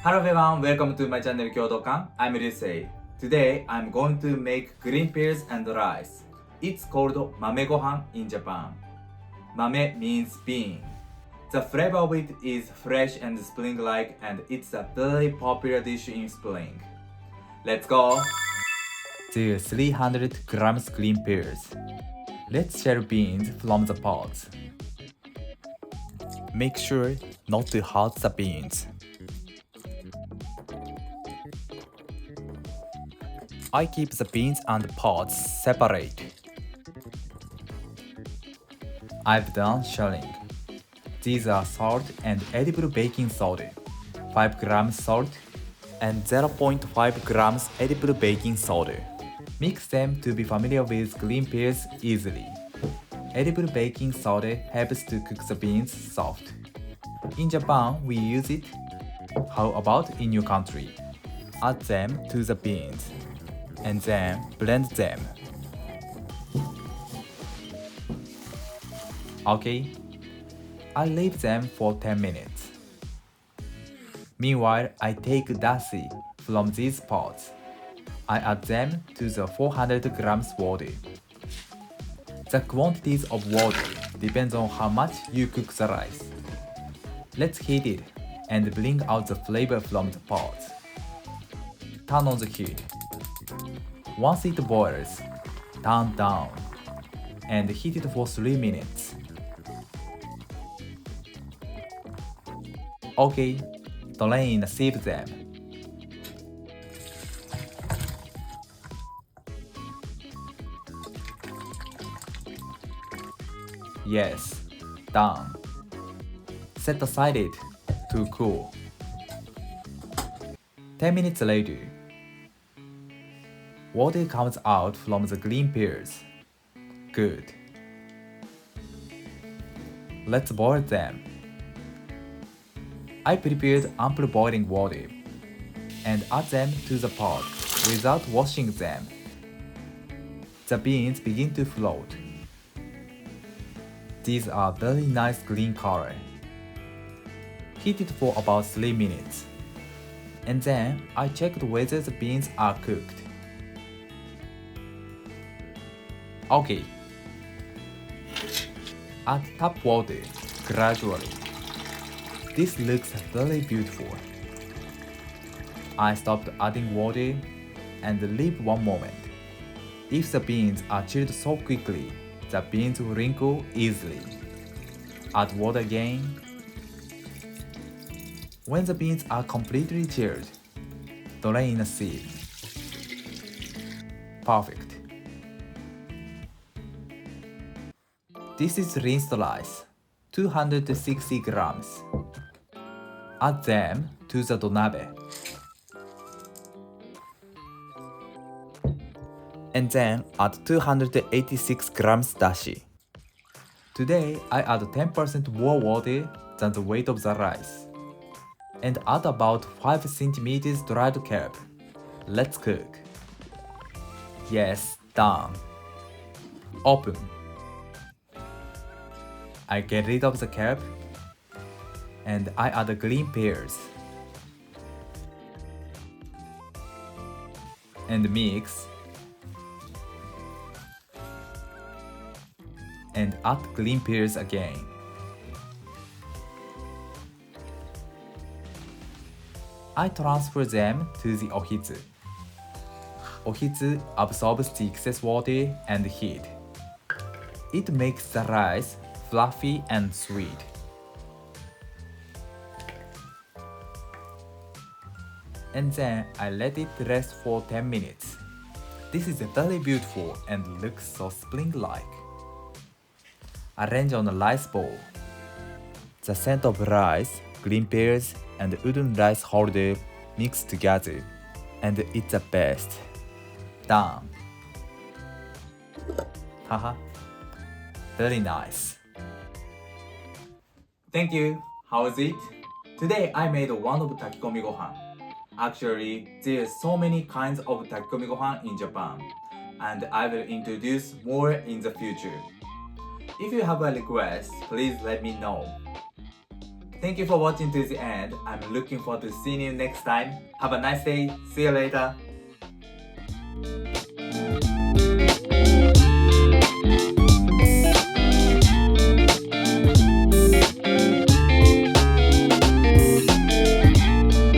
Hello everyone, welcome to my channel Kyotokan. I'm Ryusei. Today I'm going to make green peas and rice. It's called mame gohan in Japan. Mame means bean. The flavor of it is fresh and spring-like and it's a very popular dish in spring. Let's go! There are 300 grams green peas. Let's shell beans from the pods. Make sure not to hurt the beans. I keep the beans and pods separate. I've done shelling. These are salt and edible baking soda, 5 grams salt and 0.5 grams edible baking soda. Mix them to be familiar with green peas easily. Edible baking soda helps to cook the beans soft. In Japan, we use it. How about in your country? Add them to the beans and then blend them. Okay, I leave them for 10 minutes. Meanwhile, I take dashi from these pots. I add them to the 400 grams water. The quantities of water depends on how much you cook the rice. Let's heat it and bring out the flavor from the pots. Turn on the heat. Once it boils, turn down and heat it for 3 minutes. Okay, drain and sieve them. Yes, done. Set aside it to cool. 10 minutes later, water comes out from the green peas. Good. Let's boil them. I prepared ample boiling water and add them to the pot without washing them. The beans begin to float. These are very nice green color. Heat it for about 3 minutes. And then I checked whether the beans are cooked. Okay. Add tap water gradually. This looks very beautiful. I stopped adding water and leave one moment. If the beans are chilled so quickly, the beans will wrinkle easily. Add water again. When the beans are completely chilled, drain a sieve. Perfect. This is rinsed rice, 260 grams. Add them to the donabe. And then add 286 grams dashi. Today I add 10% more water than the weight of the rice. And add about 5 cm dried kelp. Let's cook. Yes, done. Open. I get rid of the kelp and I add the green peas and mix and add green peas again. I transfer them to the ohitsu. Ohitsu absorbs the excess water and heat. It makes the rice fluffy and sweet. And then I let it rest for 10 minutes. This is very beautiful and looks so spring-like. Arrange on a rice bowl. The scent of rice, green peas, and wooden rice holder mixed together, and it's the best. Done. Haha. Very nice. Thank you. How is it? Today I made one of Takikomi Gohan. Actually, there are so many kinds of Takikomi Gohan in Japan, and I will introduce more in the future. If you have a request, please let me know. Thank you for watching to the end. I'm looking forward to seeing you next time. Have a nice day. See you later.